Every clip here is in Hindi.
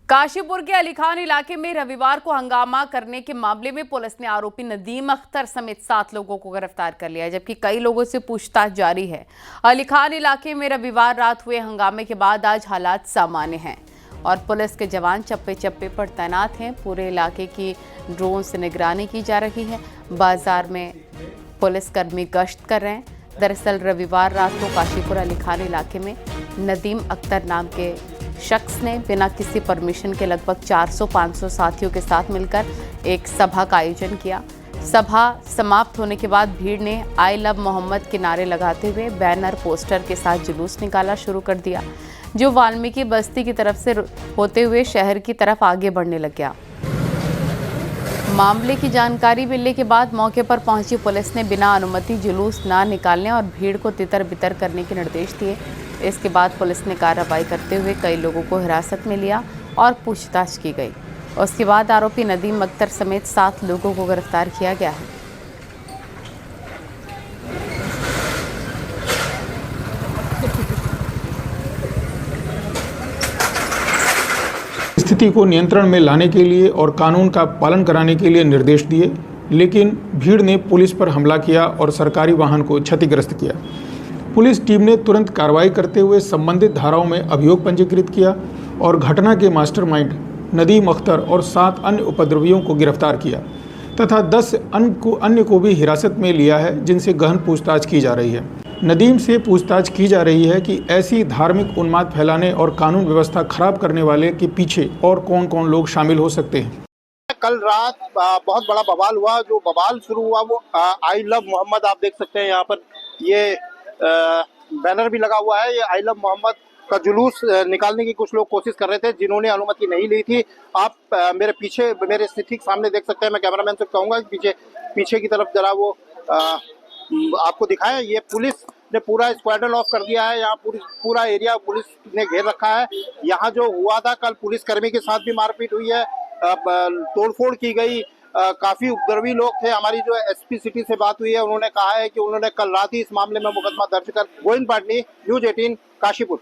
काशीपुर के अली खान इलाके में रविवार को हंगामा करने के मामले में पुलिस ने आरोपी नदीम अख्तर समेत 7 लोगों को गिरफ्तार कर लिया, जबकि कई लोगों से पूछताछ जारी है। अली खान इलाके में रविवार रात हुए हंगामे के बाद आज हालात सामान्य हैं और पुलिस के जवान चप्पे चप्पे पर तैनात हैं। पूरे इलाके की ड्रोन से निगरानी की जा रही है। बाजार में पुलिसकर्मी गश्त कर रहे हैं। दरअसल रविवार रात को काशीपुर अली खान इलाके में नदीम अख्तर नाम के शख्स ने बिना किसी परमिशन के लगभग 400-500 साथियों के साथ मिलकर एक सभा का आयोजन किया। सभा समाप्त होने के बाद भीड़ ने आई लव मोहम्मद के नारे लगाते हुए बैनर पोस्टर के साथ जुलूस निकाला शुरू कर दिया, जो वाल्मीकि बस्ती की तरफ से होते हुए शहर की तरफ आगे बढ़ने लग गया। मामले की जानकारी मिलने के बाद मौके पर पहुंची पुलिस ने बिना अनुमति जुलूस न निकालने और भीड़ को तितर बितर करने के निर्देश दिए। इसके बाद पुलिस ने कार्रवाई करते हुए कई लोगों को हिरासत में लिया और पूछताछ की गई। उसके बाद आरोपी नदीम अख्तर समेत 7 लोगों को गिरफ्तार किया गया है। स्थिति को नियंत्रण में लाने के लिए और कानून का पालन कराने के लिए निर्देश दिए, लेकिन भीड़ ने पुलिस पर हमला किया और सरकारी वाहन को क्षतिग्रस्त किया। पुलिस टीम ने तुरंत कार्रवाई करते हुए संबंधित धाराओं में अभियोग पंजीकृत किया और घटना के मास्टरमाइंड नदीम अख्तर और 7 अन्य उपद्रवियों को गिरफ्तार किया तथा 10 अन्य को भी हिरासत में लिया है, जिनसे गहन पूछताछ की जा रही है। नदीम से पूछताछ की जा रही है कि ऐसी धार्मिक उन्माद फैलाने और कानून व्यवस्था खराब करने वाले के पीछे और कौन कौन लोग शामिल हो सकते हैं। कल रात बहुत बड़ा बवाल हुआ। जो बवाल शुरू हुआ वो आई लव मोहम्मद, आप देख सकते हैं यहाँ पर ये बैनर भी लगा हुआ है। ये आई लव मोहम्मद का जुलूस निकालने की कुछ लोग कोशिश कर रहे थे, जिन्होंने अनुमति नहीं ली थी। आप मेरे पीछे, मेरे ठीक सामने देख सकते हैं। मैं कैमरामैन से कहूँगा पीछे की तरफ जरा वो आपको दिखाएं। ये पुलिस ने पूरा स्क्वाड्रन ऑफ कर दिया है। यहाँ पूरा एरिया पुलिस ने घेर रखा है। यहाँ जो हुआ था कल, पुलिसकर्मी के साथ भी मारपीट हुई है, तोड़फोड़ की गई। काफी उपद्रवी लोग थे। हमारी जो एसपी सिटी से बात हुई है, उन्होंने कहा है कि उन्होंने कल रात ही इस मामले में मुकदमा दर्ज कर। गोविंद पाटनी, न्यूज़ 18, काशीपुर।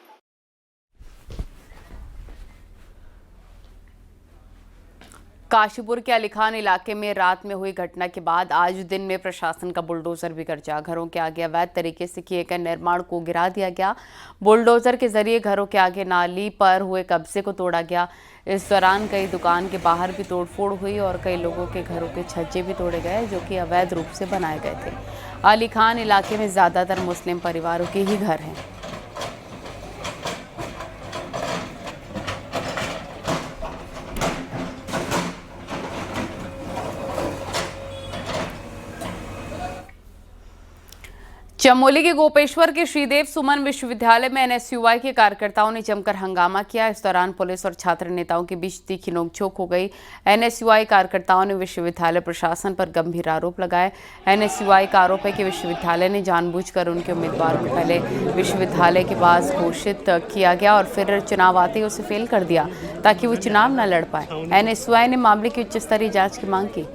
काशीपुर के अली खान इलाके में रात में हुई घटना के बाद आज दिन में प्रशासन का बुलडोजर भी गरजा। घरों के आगे अवैध तरीके से किए गए निर्माण को गिरा दिया गया। बुलडोजर के जरिए घरों के आगे नाली पर हुए कब्जे को तोड़ा गया। इस दौरान कई दुकान के बाहर भी तोड़फोड़ हुई और कई लोगों के घरों के छज्जे भी तोड़े गए, जो कि अवैध रूप से बनाए गए थे। अली खान इलाके में ज़्यादातर मुस्लिम परिवारों के ही घर हैं। चमोली के गोपेश्वर के श्रीदेव सुमन विश्वविद्यालय में एनएसयूआई के कार्यकर्ताओं ने जमकर हंगामा किया। इस दौरान पुलिस और छात्र नेताओं के बीच तीखी नोकझोंक हो गई। एनएसयूआई कार्यकर्ताओं ने विश्वविद्यालय प्रशासन पर गंभीर आरोप लगाए। एनएसयूआई का आरोप है कि विश्वविद्यालय ने जानबूझकर उनके उम्मीदवार को पहले विश्वविद्यालय के पास घोषित किया गया और फिर चुनाव आते ही उसे फेल कर दिया ताकि वो चुनाव न लड़ पाए। एनएसयूआई ने मामले की उच्च स्तरीय जाँच की मांग की।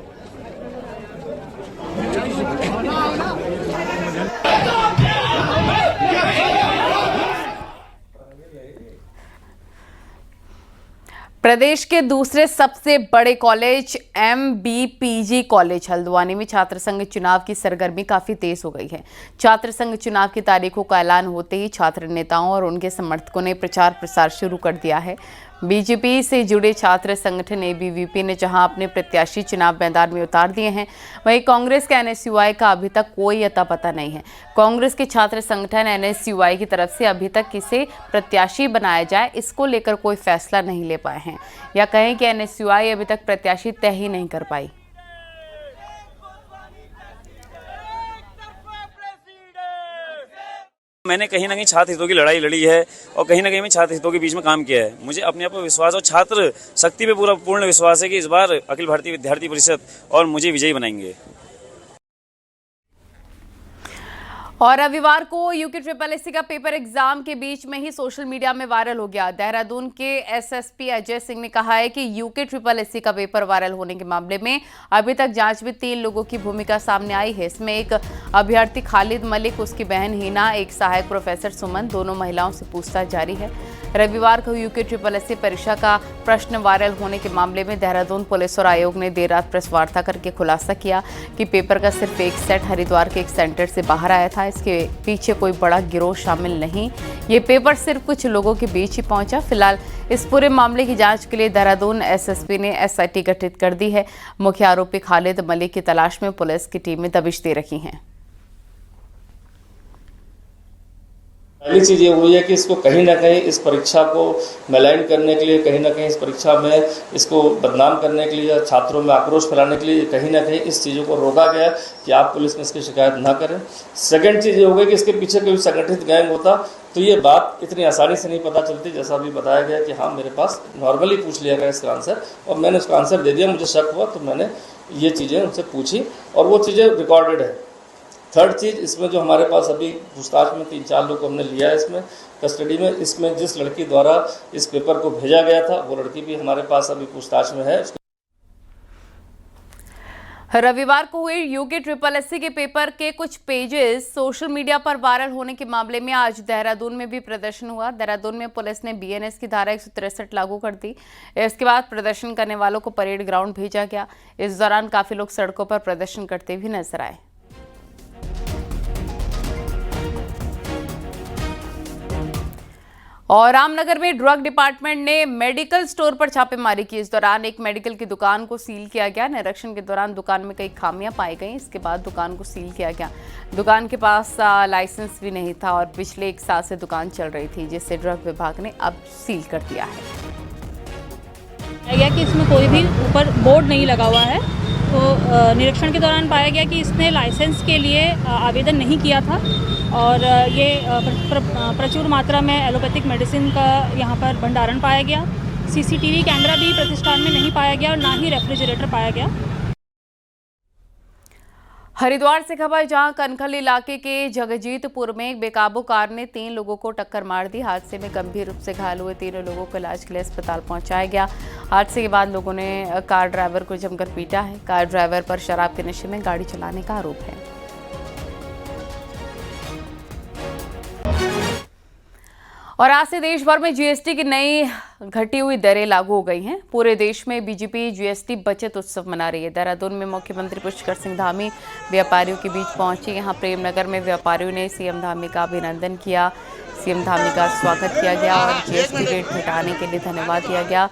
प्रदेश के दूसरे सबसे बड़े कॉलेज MBPG कॉलेज हल्द्वानी में छात्र संघ चुनाव की सरगर्मी काफी तेज हो गई है। छात्र संघ चुनाव की तारीखों का ऐलान होते ही छात्र नेताओं और उनके समर्थकों ने प्रचार प्रसार शुरू कर दिया है। बीजेपी से जुड़े छात्र संगठन ABVP ने जहां अपने प्रत्याशी चुनाव मैदान में उतार दिए हैं, वहीं कांग्रेस के NSUI का अभी तक कोई अता पता नहीं है। कांग्रेस के छात्र संगठन NSUI की तरफ से अभी तक किसे प्रत्याशी बनाया जाए, इसको लेकर कोई फैसला नहीं ले पाए हैं, या कहें कि NSUI अभी तक प्रत्याशी तय ही नहीं कर पाई। मैंने कहीं ना कहीं छात्र हितों की लड़ाई लड़ी है और कहीं ना कहीं मैं छात्र हितों के बीच में काम किया है। मुझे अपने आप पर विश्वास और छात्र शक्ति पे पूर्ण विश्वास है कि इस बार अखिल भारतीय विद्यार्थी परिषद और मुझे विजयी बनाएंगे। और रविवार को UKSSC का पेपर एग्जाम के बीच में ही सोशल मीडिया में वायरल हो गया। देहरादून के SSP अजय सिंह ने कहा है कि UKSSC का पेपर वायरल होने के मामले में अभी तक जांच में 3 लोगों की भूमिका सामने आई है। इसमें एक अभ्यर्थी खालिद मलिक, उसकी बहन हिना, एक सहायक प्रोफेसर सुमन, दोनों महिलाओं से पूछताछ जारी है। रविवार को यूके SSSC परीक्षा का प्रश्न वायरल होने के मामले में देहरादून पुलिस और आयोग ने देर रात प्रेस वार्ता करके खुलासा किया कि पेपर का सिर्फ एक सेट हरिद्वार के एक सेंटर से बाहर आया था। इसके पीछे कोई बड़ा गिरोह शामिल नहीं, ये पेपर सिर्फ कुछ लोगों के बीच ही पहुंचा। फिलहाल इस पूरे मामले की जांच के लिए देहरादून SSP ने SIT गठित कर दी है। मुख्य आरोपी खालिद मलिक की तलाश में पुलिस की टीमें दबिश दे रही हैं। पहली चीज़ ये हुई है कि इसको कहीं ना कहीं इस परीक्षा को मैलाइन करने के लिए, कहीं ना कहीं इस परीक्षा में इसको बदनाम करने के लिए, छात्रों में आक्रोश फैलाने के लिए कहीं ना कहीं इस चीज़ों को रोका गया कि आप पुलिस में इसकी शिकायत ना करें। सेकंड चीज़ ये हो गई कि इसके पीछे कोई संगठित गैंग होता तो ये बात इतनी आसानी से नहीं पता चलती। जैसा अभी बताया गया कि हाँ, मेरे पास नॉर्मली पूछ लिया गया इसका आंसर और मैंने उसका आंसर दे दिया। मुझे शक हुआ तो मैंने ये चीज़ें उनसे पूछी और वो चीज़ें रिकॉर्डेड है। थर्ड चीज़, इसमें जो हमारे पास अभी पूछताछ में 3-4 लोग हमने लिया है इसमें कस्टडी में। इसमें जिस लड़की द्वारा इस पेपर को भेजा गया था वो लड़की भी हमारे पास अभी पूछताछ में है। रविवार को हुए यूके SSSC के पेपर के कुछ पेजेस सोशल मीडिया पर वायरल होने के मामले में आज देहरादून में भी प्रदर्शन हुआ। देहरादून में पुलिस ने BNS की धारा 163 लागू कर दी। इसके बाद प्रदर्शन करने वालों को परेड ग्राउंड भेजा गया। इस दौरान काफी लोग सड़कों पर प्रदर्शन करते भी नजर आए। और रामनगर में ड्रग डिपार्टमेंट ने मेडिकल स्टोर पर छापेमारी की। इस दौरान एक मेडिकल की दुकान को सील किया गया। निरीक्षण के दौरान दुकान में कई खामियां पाई गई। इसके बाद दुकान को सील किया गया। दुकान के पास लाइसेंस भी नहीं था और पिछले 1 साल से दुकान चल रही थी, जिसे ड्रग विभाग ने अब सील कर दिया है। गया कि इसमें कोई भी ऊपर बोर्ड नहीं लगा हुआ है। तो निरीक्षण के दौरान पाया गया कि इसने लाइसेंस के लिए आवेदन नहीं किया था और ये प्रचुर मात्रा में एलोपैथिक मेडिसिन का यहाँ पर भंडारण पाया गया। CCTV कैमरा भी प्रतिष्ठान में नहीं पाया गया और ना ही रेफ्रिजरेटर पाया गया। हरिद्वार से खबर, जहां कनखल इलाके के जगजीतपुर में एक बेकाबू कार ने 3 लोगों को टक्कर मार दी। हादसे में गंभीर रूप से घायल हुए 3 लोगों को इलाज के लिए अस्पताल पहुंचाया गया। हादसे के बाद लोगों ने कार ड्राइवर को जमकर पीटा है। कार ड्राइवर पर शराब के नशे में गाड़ी चलाने का आरोप है। और आज से देश भर में GST की नई घटी हुई दरें लागू हो गई हैं। पूरे देश में BJP GST बचत उत्सव मना रही है। देहरादून में मुख्यमंत्री पुष्कर सिंह धामी व्यापारियों के बीच पहुंचे। यहां प्रेमनगर में व्यापारियों ने CM धामी का अभिनंदन किया। CM धामी का स्वागत किया गया और GST रेट घटाने के लिए धन्यवाद दिया गया।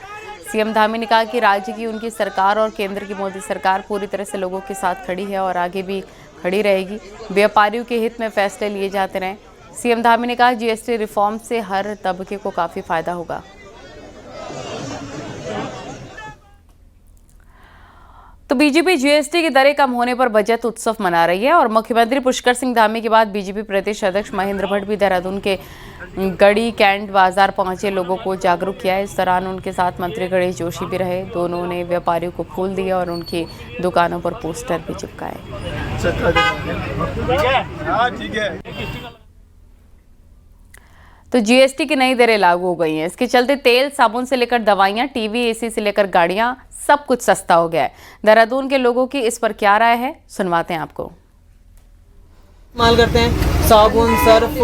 CM धामी ने कहा कि राज्य की उनकी सरकार और केंद्र की मोदी सरकार पूरी तरह से लोगों के साथ खड़ी है और आगे भी खड़ी रहेगी। व्यापारियों के हित में फैसले लिए जाते रहें। CM धामी ने कहा GST रिफॉर्म से हर तबके को काफी फायदा होगा। तो BJP GST की दरें कम होने पर बचत उत्सव मना रही है और मुख्यमंत्री पुष्कर सिंह धामी के बाद BJP प्रदेश अध्यक्ष महेंद्र भट्ट भी देहरादून के गढ़ी कैंट बाजार पहुंचे, लोगों को जागरूक किया। इस दौरान उनके साथ मंत्री गणेश जोशी भी रहे। दोनों ने व्यापारियों को फूल दिए और उनकी दुकानों पर पोस्टर भी चिपकाए। तो GST की नई दरें लागू हो गई हैं। इसके चलते तेल, साबुन से लेकर दवाइयां, टीवी, AC से लेकर गाड़ियां, सब कुछ सस्ता हो गया है। देहरादून के लोगों की इस पर क्या राय है, सुनवाते हैं आपको। इस्तेमाल करते हैं साबुन, सर्फ,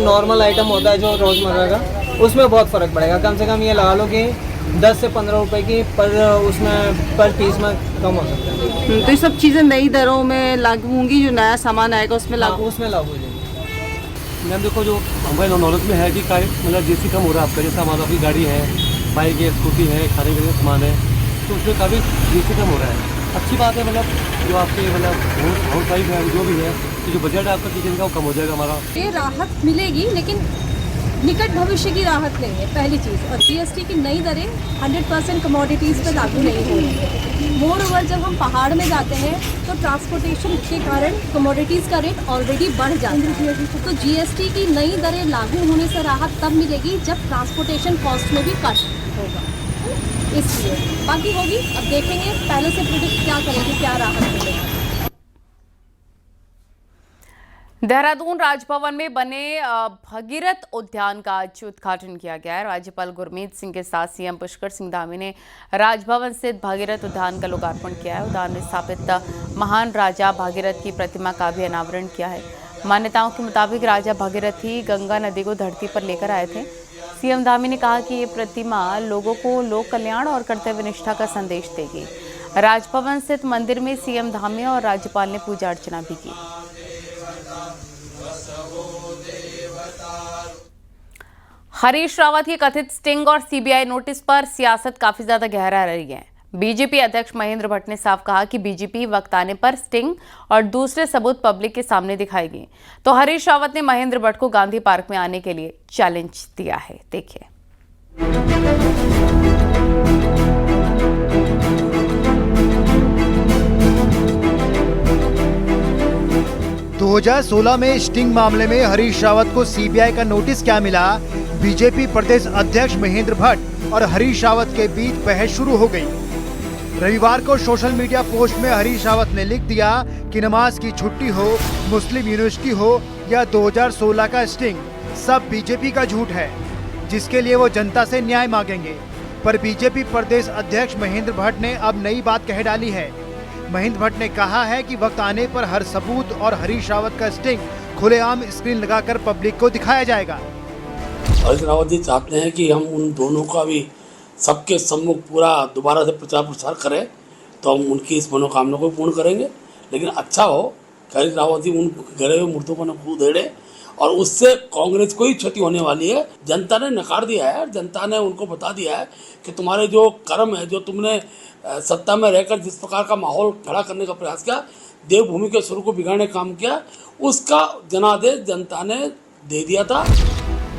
नॉर्मल आइटम होता है जो रोज़मर्रा का, उसमें बहुत फ़र्क पड़ेगा। कम से कम ये लगा लो कि 10 से 15 रुपए की पर पीस में कम हो सकता है। तो ये सब चीज़ें नई दरों में लागू होंगी, जो नया सामान आएगा उसमें लागू उसमें लागू हो जाएगी। मैम देखो, जो हमारे नॉलेज में है कि मतलब GST कम हो रहा है आपका। जैसे हमारा अपनी गाड़ी है, बाइक है, स्कूटी है, खाने पीने का सामान है, तो उसमें काफ़ी GST कम हो रहा है। अच्छी बात है। मतलब जो आपके मतलब हाउस वाइफ है, जो भी है, तो जो बजट है आपका किचन का वो कम हो जाएगा हमारा। ये राहत मिलेगी, लेकिन निकट भविष्य की राहत नहीं है, पहली चीज़। और GST की नई दरें 100% कमोडिटीज़ पर लागू नहीं होगी। मोर ओवर जब हम पहाड़ में जाते हैं तो ट्रांसपोर्टेशन के कारण कमोडिटीज़ का रेट ऑलरेडी बढ़ जाता है। तो GST की नई दरें लागू होने से राहत तब मिलेगी जब ट्रांसपोर्टेशन कॉस्ट में भी कट होगा, इसलिए बाकी होगी। अब देखेंगे, पहले से प्रिडिक्ट क्या करेंगे, क्या राहत मिलेगी। देहरादून राजभवन में बने भगीरथ उद्यान का आज उद्घाटन किया गया है। राज्यपाल गुरमीत सिंह के साथ CM पुष्कर सिंह धामी ने राजभवन स्थित भगीरथ उद्यान का लोकार्पण किया है। उद्यान में स्थापित महान राजा भागीरथ की प्रतिमा का भी अनावरण किया है। मान्यताओं के मुताबिक राजा भागीरथ ही गंगा नदी को धरती पर लेकर आए थे। सीएम धामी ने कहा कि ये प्रतिमा लोगों को लोक कल्याण और कर्तव्य निष्ठा का संदेश देगी। राजभवन स्थित मंदिर में सीएम धामी और राज्यपाल ने पूजा अर्चना भी की। हरीश रावत की कथित स्टिंग और सीबीआई नोटिस पर सियासत काफी ज्यादा गहरा रही है। बीजेपी अध्यक्ष महेंद्र भट्ट ने साफ कहा कि बीजेपी वक्त आने पर स्टिंग और दूसरे सबूत पब्लिक के सामने दिखाएगी। तो हरीश रावत ने महेंद्र भट्ट को गांधी पार्क में आने के लिए चैलेंज दिया है। देखिए। 2016 में स्टिंग मामले में हरीश रावत को सीबीआई का नोटिस क्या मिला, बीजेपी प्रदेश अध्यक्ष महेंद्र भट्ट और हरीश रावत के बीच बहस शुरू हो गई। रविवार को सोशल मीडिया पोस्ट में हरीश रावत ने लिख दिया कि नमाज की छुट्टी हो, मुस्लिम यूनिवर्सिटी हो या 2016 का स्टिंग, सब बीजेपी का झूठ है, जिसके लिए वो जनता से न्याय मांगेंगे। पर बीजेपी प्रदेश अध्यक्ष महेंद्र भट्ट ने अब नई बात कह डाली है। महेंद्र भट्ट ने कहा है कि वक्त आने पर हर सबूत और हरीश रावत का स्टिंग खुलेआम स्क्रीन लगाकर पब्लिक को दिखाया जाएगा। हरीश रावत जी चाहते हैं कि हम उन दोनों का भी सबके सम्मुख पूरा दोबारा से प्रचार प्रसार करें, तो हम उनकी इस मनोकामना को पूर्ण करेंगे। लेकिन अच्छा हो कि हरीश रावत जी उन गड़े हुए मुर्दों को न खू देड़े, और उससे कांग्रेस को ही क्षति होने वाली है। जनता ने नकार दिया है, जनता ने उनको बता दिया है कि तुम्हारे जो कर्म है, जो तुमने सत्ता में रहकर जिस प्रकार का माहौल खड़ा करने का प्रयास किया, देवभूमि के स्वरूप को बिगाड़ने का काम किया, उसका जनादेश जनता ने दे दिया था।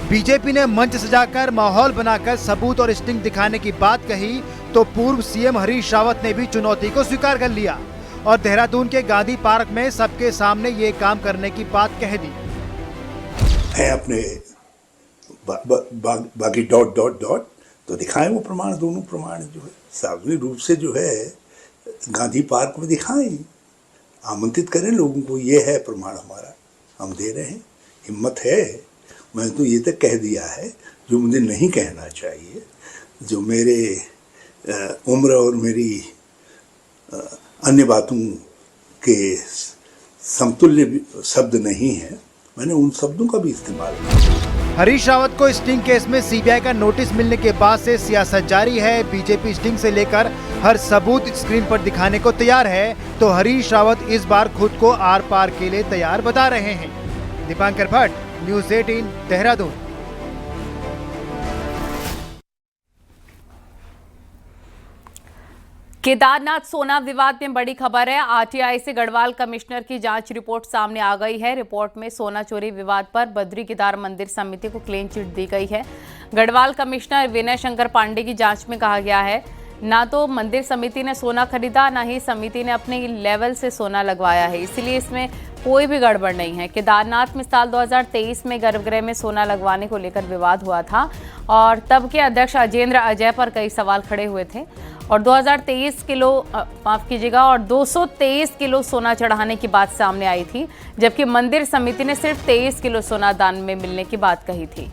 बीजेपी ने मंच सजाकर माहौल बनाकर सबूत और स्टिंग दिखाने की बात कही, तो पूर्व सीएम हरीश रावत ने भी चुनौती को स्वीकार कर लिया और देहरादून के गांधी पार्क में सबके सामने ये काम करने की बात कह दी। अपने बाकी डॉट डॉट डॉट तो दिखाएं वो प्रमाण, दोनों प्रमाण जो है सार्वजनिक रूप से जो है गांधी पार्क में दिखाएं, आमंत्रित करें लोगों को, ये है प्रमाण हमारा, हम दे रहे हैं, हिम्मत है। मैंने तो ये तक कह दिया है जो मुझे नहीं कहना चाहिए, जो मेरे उम्र और मेरी अन्य बातों के समतुल्य शब्द नहीं है, मैंने उन शब्दों का भी इस्तेमाल किया। हरीश रावत को स्टिंग केस में सीबीआई का नोटिस मिलने के बाद से सियासत जारी है। बीजेपी स्टिंग से लेकर हर सबूत स्क्रीन पर दिखाने को तैयार है, तो हरीश रावत इस बार खुद को आर पार के लिए तैयार बता रहे हैं। दीपांकर भट्ट, न्यूज़ 18, देहरादून। केदारनाथ सोना विवाद में बड़ी खबर है। आरटीआई से गढ़वाल कमिश्नर की जांच रिपोर्ट सामने आ गई है। रिपोर्ट में सोना चोरी विवाद पर बद्री केदार मंदिर समिति को क्लीन चिट दी गई है। गढ़वाल कमिश्नर विनय शंकर पांडे की जांच में कहा गया है, ना तो मंदिर समिति ने सोना खरीदा, ना ही समिति ने अपने लेवल से सोना लगवाया है, इसलिए इसमें कोई भी गड़बड़ नहीं है। केदारनाथ में साल 2023 में गर्भगृह में सोना लगवाने को लेकर विवाद हुआ था और तब के अध्यक्ष अजेंद्र अजय पर कई सवाल खड़े हुए थे और 223 किलो सोना चढ़ाने की बात सामने आई थी, जबकि मंदिर समिति ने सिर्फ 23 किलो सोना दान में मिलने की बात कही थी।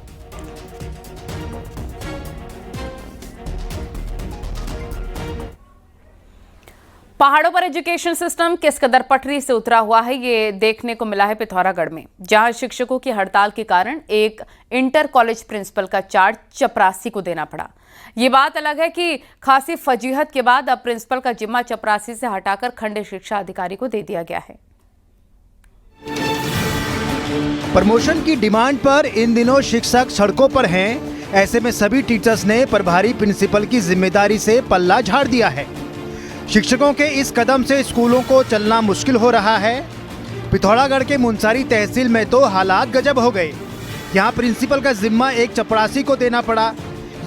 पहाड़ों पर एजुकेशन सिस्टम किस कदर पटरी से उतरा हुआ है, ये देखने को मिला है पिथौरागढ़ में, जहां शिक्षकों की हड़ताल के कारण एक इंटर कॉलेज प्रिंसिपल का चार्ज चपरासी को देना पड़ा। ये बात अलग है कि खासी फजीहत के बाद अब प्रिंसिपल का जिम्मा चपरासी से हटाकर खंड शिक्षा अधिकारी को दे दिया गया है। प्रमोशन की डिमांड पर इन दिनों शिक्षक सड़कों पर हैं। ऐसे में सभी टीचर्स ने प्रभारी प्रिंसिपल की जिम्मेदारी से पल्ला झाड़ दिया है। शिक्षकों के इस कदम से स्कूलों को चलना मुश्किल हो रहा है। पिथौरागढ़ के मुनस्यारी तहसील में तो हालात गजब हो गए। यहाँ प्रिंसिपल का जिम्मा एक चपरासी को देना पड़ा।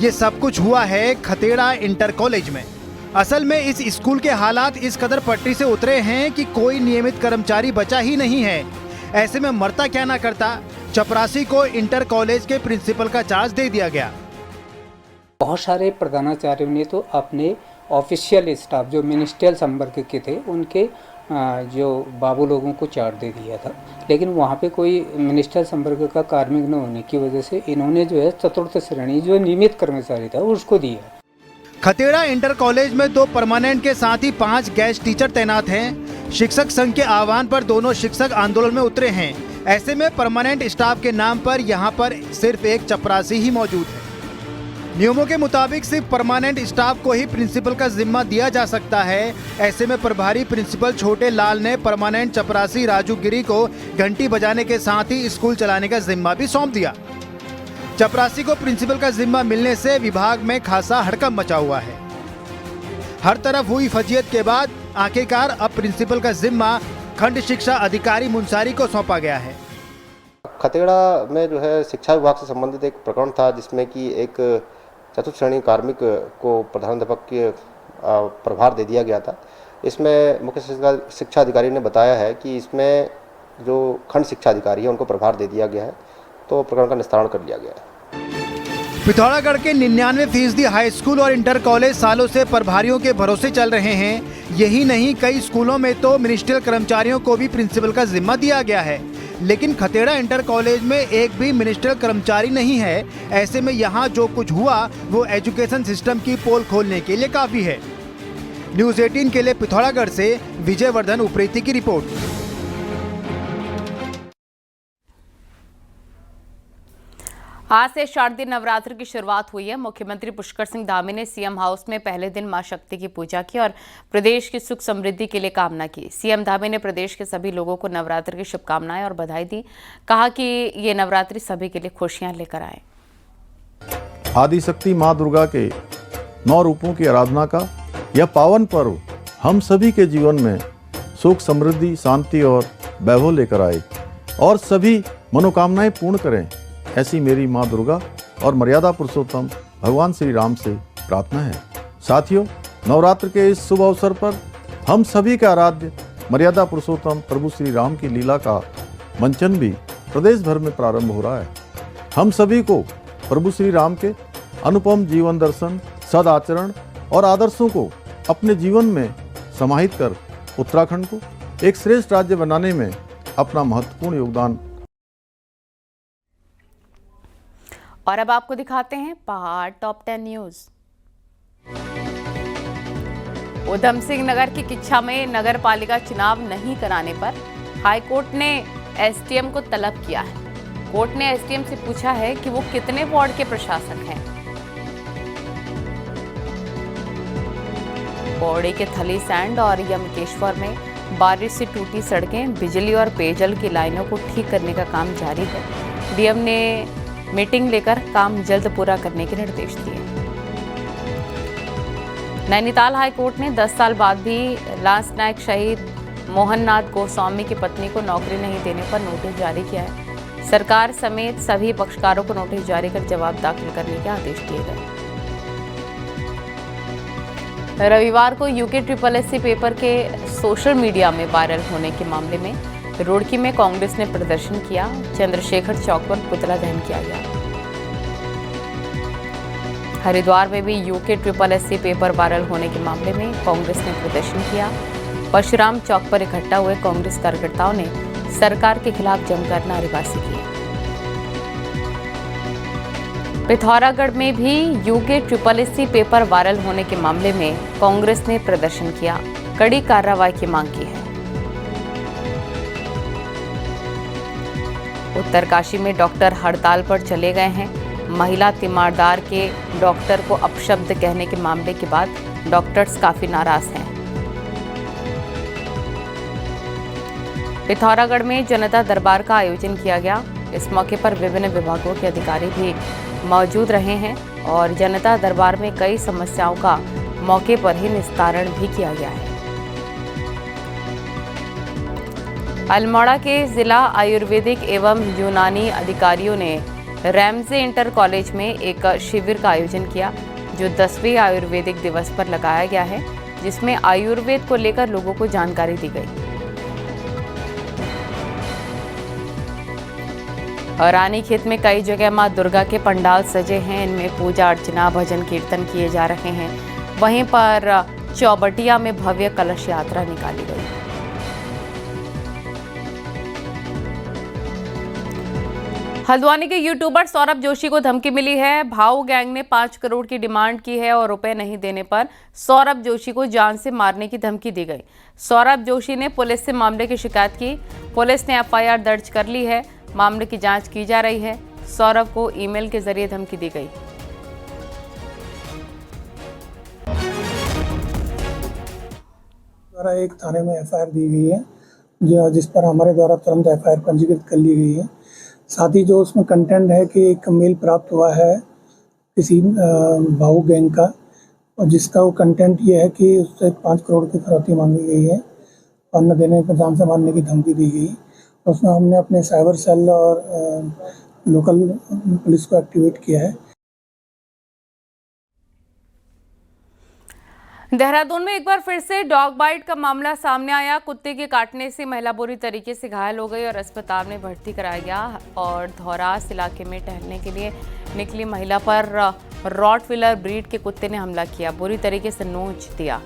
ये सब कुछ हुआ है खतेड़ा इंटर कॉलेज में। असल में इस स्कूल के हालात इस कदर पटरी से उतरे हैं कि कोई नियमित कर्मचारी बचा ही नहीं है। ऐसे में मरता क्या ना करता, चपरासी को इंटर कॉलेज के प्रिंसिपल का चार्ज दे दिया गया। बहुत सारे प्रधानाचार्यों ने तो अपने ऑफिशियल स्टाफ जो मिनिस्ट्रियल संपर्क के थे उनके जो बाबू लोगों को चार्ज दे दिया था, लेकिन वहाँ पे कोई मिनिस्ट्रियल संपर्क का कार्मिक न होने की वजह से इन्होंने जो है चतुर्थ श्रेणी जो नियमित कर्मचारी था उसको दिया। खतेड़ा इंटर कॉलेज में 2 परमानेंट के साथ ही 5 गेस्ट टीचर तैनात हैं। शिक्षक संघ के आह्वान पर दोनों शिक्षक आंदोलन में उतरे हैं। ऐसे में परमानेंट स्टाफ के नाम पर यहाँ पर सिर्फ एक चपरासी ही मौजूद है। नियमों के मुताबिक सिर्फ परमानेंट स्टाफ को ही प्रिंसिपल का जिम्मा दिया जा सकता है। ऐसे में प्रभारी प्रिंसिपल छोटे लाल ने परमानेंट चपरासी राजू गिरी को घंटी बजाने के साथ ही स्कूल चलाने का जिम्मा भी सौंप दिया। चपरासी को प्रिंसिपल का जिम्मा मिलने से विभाग में खासा हड़कंप मचा हुआ है। हर तरफ हुई फजीयत के बाद आखिरकार अब प्रिंसिपल का जिम्मा खंड शिक्षा अधिकारी मुंसारी को सौंपा गया है। खतेड़ा में जो है शिक्षा विभाग से संबंधित एक प्रकरण था जिसमें कि एक चतुर्थ श्रेणी कार्मिक को प्रधानाध्यापक के प्रभार दे दिया गया था। इसमें मुख्य शिक्षा अधिकारी ने बताया है कि इसमें जो खंड शिक्षा अधिकारी है उनको प्रभार दे दिया गया है, तो प्रकरण का निस्तारण कर लिया गया है। पिथौरागढ़ के 99% हाई स्कूल और इंटर कॉलेज सालों से प्रभारियों के भरोसे चल रहे हैं। यही नहीं, कई स्कूलों में तो मिनिस्ट्रियल कर्मचारियों को भी प्रिंसिपल का जिम्मा दिया गया है, लेकिन खतेड़ा इंटर कॉलेज में एक भी मिनिस्ट्रियल कर्मचारी नहीं है। ऐसे में यहाँ जो कुछ हुआ वो एजुकेशन सिस्टम की पोल खोलने के लिए काफी है। न्यूज़ 18 के लिए पिथौरागढ़ से विजय वर्धन उप्रेती की रिपोर्ट। आज से शारदीय नवरात्र की शुरुआत हुई है। मुख्यमंत्री पुष्कर सिंह धामी ने सीएम हाउस में पहले दिन मां शक्ति की पूजा की और प्रदेश की सुख समृद्धि के लिए कामना की। सीएम धामी ने प्रदेश के सभी लोगों को नवरात्र की शुभकामनाएं और बधाई दी। कहा कि ये नवरात्रि सभी के लिए खुशियां लेकर आए। आदिशक्ति मां दुर्गा के 9 रूपों की आराधना का यह पावन पर्व हम सभी के जीवन में सुख समृद्धि, शांति और वैभव लेकर आए और सभी मनोकामनाएं पूर्ण करें, ऐसी मेरी मां दुर्गा और मर्यादा पुरुषोत्तम भगवान श्री राम से प्रार्थना है। साथियों, नवरात्र के इस शुभ अवसर पर हम सभी के आराध्य मर्यादा पुरुषोत्तम प्रभु श्री राम की लीला का मंचन भी प्रदेश भर में प्रारंभ हो रहा है। हम सभी को प्रभु श्री राम के अनुपम जीवन दर्शन, सदाचरण और आदर्शों को अपने जीवन में समाहित कर उत्तराखंड को एक श्रेष्ठ राज्य बनाने में अपना महत्वपूर्ण योगदान। और अब आपको दिखाते हैं पहाड़ टॉप 10 न्यूज। उधम सिंह नगर की किच्छा में नगर पालिका चुनाव नहीं कराने पर हाईकोर्ट ने एसडीएम को तलब किया है। कोर्ट ने एसडीएम से पूछा है कि वो कितने वार्ड के प्रशासक हैं। पौड़ी के थली सैंड और यमकेश्वर में बारिश से टूटी सड़कें, बिजली और पेयजल की लाइनों को ठीक करने का काम जारी है। डीएम ने मीटिंग लेकर काम जल्द पूरा करने के निर्देश दिए। नैनीताल हाईकोर्ट ने 10 साल बाद भी लांस नायक शहीद मोहननाथ गोस्वामी की पत्नी को नौकरी नहीं देने पर नोटिस जारी किया है। सरकार समेत सभी पक्षकारों को नोटिस जारी कर जवाब दाखिल करने के आदेश दिए गए। रविवार को यूके SSSC पेपर के सोशल मीडिया में वायरल होने के मामले में रुड़की में कांग्रेस ने प्रदर्शन किया। चंद्रशेखर चौक पर पुतला दहन किया गया। हरिद्वार में भी यूके SSSC पेपर वायरल होने के मामले में कांग्रेस ने प्रदर्शन किया। परशुराम चौक पर इकट्ठा हुए कांग्रेस कार्यकर्ताओं ने सरकार के खिलाफ जमकर नारेबाजी की। पिथौरागढ़ में भी यूके SSSC पेपर वायरल होने के मामले में कांग्रेस ने प्रदर्शन किया, कड़ी कार्रवाई की मांग की है। उत्तरकाशी में डॉक्टर हड़ताल पर चले गए हैं। महिला तीमारदार के डॉक्टर को अपशब्द कहने के मामले के बाद डॉक्टर्स काफी नाराज हैं। पिथौरागढ़ में जनता दरबार का आयोजन किया गया। इस मौके पर विभिन्न विभागों के अधिकारी भी मौजूद रहे हैं और जनता दरबार में कई समस्याओं का मौके पर ही निस्तारण भी किया गया है। अल्मोड़ा के जिला आयुर्वेदिक एवं यूनानी अधिकारियों ने रैमजे इंटर कॉलेज में एक शिविर का आयोजन किया, जो 10वें आयुर्वेदिक दिवस पर लगाया गया है, जिसमें आयुर्वेद को लेकर लोगों को जानकारी दी गई। और रानीखेत में कई जगह मां दुर्गा के पंडाल सजे हैं। इनमें पूजा अर्चना, भजन कीर्तन किए जा रहे हैं। वहीं पर चौबटिया में भव्य कलश यात्रा निकाली गई। हल्द्वानी के यूट्यूबर सौरभ जोशी को धमकी मिली है। भाऊ गैंग ने 5 करोड़ की डिमांड की है और रुपए नहीं देने पर सौरभ जोशी को जान से मारने की धमकी दी गई। सौरभ जोशी ने पुलिस से मामले की शिकायत की। पुलिस ने एफआईआर दर्ज कर ली है। मामले की जांच की जा रही है। सौरभ को ईमेल के जरिए धमकी दी गई। द्वारा एक थाने में एफआईआर दी गई है जिस पर हमारे द्वारा तुरंत एफआईआर पंजीकृत कर ली गई है। साथ ही जो उसमें कंटेंट है कि एक मेल प्राप्त हुआ है किसी भावुक गैंग का, और जिसका वो कंटेंट ये है कि उससे 5 करोड़ की फिरौती मांगी गई है और न देने पर जान से मारने की धमकी दी गई। उसमें हमने अपने साइबर सेल और लोकल पुलिस को एक्टिवेट किया है। देहरादून में एक बार फिर से डॉग बाइट का मामला सामने आया। कुत्ते के काटने से महिला बुरी तरीके से घायल हो गई और अस्पताल में भर्ती कराया गया। और धौरास इलाके में टहलने के लिए निकली महिला पर रॉटविलर ब्रीड के कुत्ते ने हमला किया, बुरी तरीके से नोच दिया।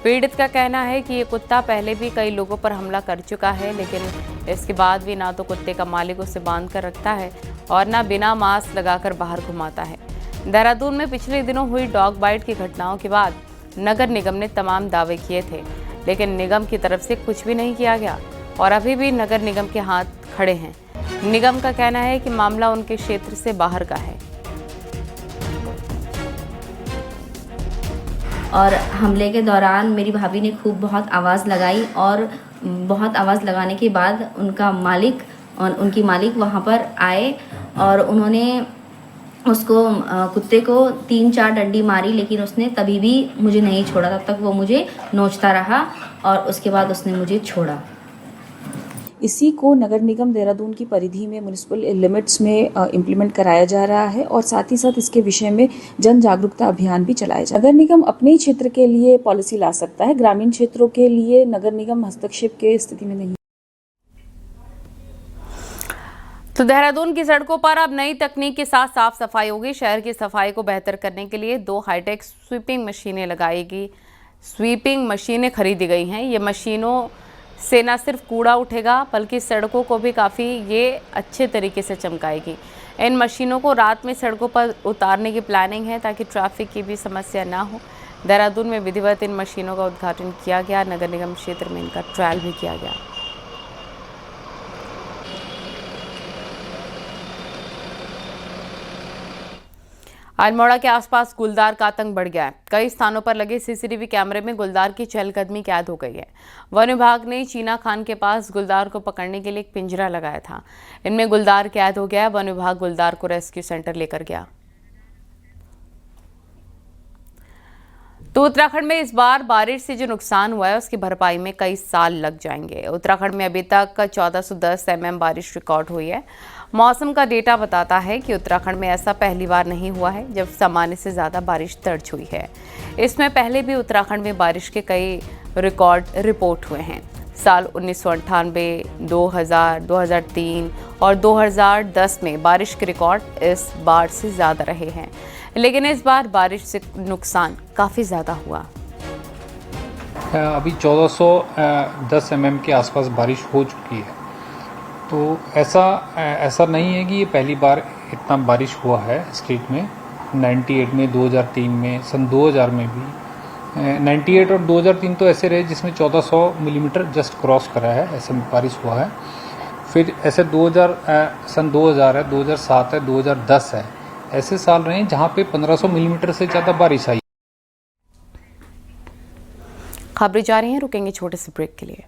पीड़ित का कहना है कि ये कुत्ता पहले भी कई लोगों पर हमला कर चुका है, लेकिन इसके बाद भी ना तो कुत्ते का मालिक उसे बांध कर रखता है और ना बिना मास्क लगाकर बाहर घुमाता है। देहरादून में पिछले दिनों हुई डॉग बाइट की घटनाओं के बाद नगर निगम ने तमाम दावे किए थे, लेकिन निगम की तरफ से कुछ भी नहीं किया गया और अभी भी नगर निगम के हाथ खड़े हैं। निगम का कहना है कि मामला उनके क्षेत्र से बाहर का है। और हमले के दौरान मेरी भाभी ने खूब बहुत आवाज़ लगाई और बहुत आवाज़ लगाने के बाद उनकी मालिक वहाँ पर आए और उन्होंने उसको कुत्ते को 3-4 डंडी मारी, लेकिन उसने तभी भी मुझे नहीं छोड़ा। तब तक वो मुझे नोचता रहा और उसके बाद उसने मुझे छोड़ा। इसी को नगर निगम देहरादून की परिधि में म्युनिसिपल लिमिट्स में इम्प्लीमेंट कराया जा रहा है और साथ ही साथ इसके विषय में जन जागरूकता अभियान भी चलाया जा रहा है। नगर निगम अपने क्षेत्र के लिए पॉलिसी ला सकता है, ग्रामीण क्षेत्रों के लिए नगर निगम हस्तक्षेप के स्थिति में नहीं। तो देहरादून की सड़कों पर अब नई तकनीक के साथ साफ सफाई होगी। शहर की सफाई को बेहतर करने के लिए 2 हाईटेक स्वीपिंग मशीनें लगाएगी। स्वीपिंग मशीनें खरीदी गई हैं। ये मशीनों से न सिर्फ कूड़ा उठेगा बल्कि सड़कों को भी काफ़ी ये अच्छे तरीके से चमकाएगी। इन मशीनों को रात में सड़कों पर उतारने की प्लानिंग है ताकि ट्रैफिक की भी समस्या ना हो। देहरादून में विधिवत इन मशीनों का उद्घाटन किया गया। नगर निगम क्षेत्र में इनका ट्रायल भी किया गया। अल्मोड़ा के आसपास गुलदार का आतंक बढ़ गया है। कई स्थानों पर लगे सीसीटीवी कैमरे में गुलदार की चहलकदमी कैद हो गई है। वन विभाग ने चीना खान के पास गुलदार को पकड़ने के लिए एक पिंजरा लगाया था। इनमें गुलदार कैद हो गया। वन विभाग गुलदार को रेस्क्यू सेंटर लेकर गया। तो उत्तराखंड में इस बार बारिश से जो नुकसान हुआ है उसकी भरपाई में कई साल लग जाएंगे। उत्तराखंड में अभी तक 1410 mm बारिश रिकॉर्ड हुई है। मौसम का डेटा बताता है कि उत्तराखंड में ऐसा पहली बार नहीं हुआ है जब सामान्य से ज़्यादा बारिश दर्ज हुई है। इसमें पहले भी उत्तराखंड में बारिश के कई रिकॉर्ड रिपोर्ट हुए हैं। साल 1998, 2000, 2003 और 2010 में बारिश के रिकॉर्ड इस बार से ज़्यादा रहे हैं, लेकिन इस बार बारिश से नुकसान काफ़ी ज़्यादा हुआ। अभी 1410 mm के आसपास बारिश हो चुकी है। तो ऐसा नहीं है कि ये पहली बार इतना बारिश हुआ है स्टेट में। 98 में, 2003 में, सन 2000 में भी 98 और 2003 तो ऐसे रहे जिसमें 1400 मिलीमीटर जस्ट क्रॉस करा है, ऐसे बारिश हुआ है। फिर ऐसे सन 2000 है, 2007 है, 2010 है, ऐसे साल रहे हैं जहाँ पे 1500 मिलीमीटर से ज़्यादा बारिश आई। खबरें जारी हैं, रुकेंगे छोटे से ब्रेक के लिए।